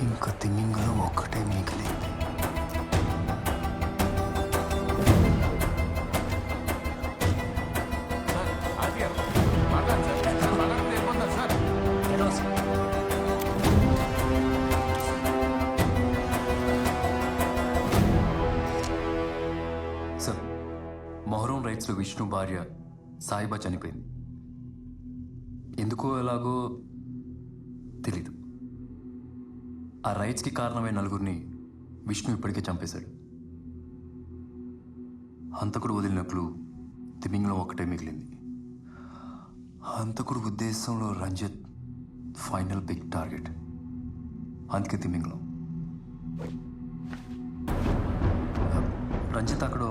ఇంకా తిమింగలం ఒక్కటే మిగిలింది. సార్, మొహరం రైట్స్లో విష్ణు భార్య సాయిబా చనిపోయింది. ఎందుకో ఎలాగో తెలీదు. ఆ రైట్స్కి కారణమైన నలుగురిని విష్ణు ఇప్పటికే చంపేశాడు. హంతకుడు వదిలినట్లు తిమింగలం ఒక్కటే మిగిలింది. హంతకుడు ఉద్దేశంలో రంజిత్ ఫైనల్ బిగ్ టార్గెట్. అందుకే తిమింగలం. రంజిత్ అక్కడ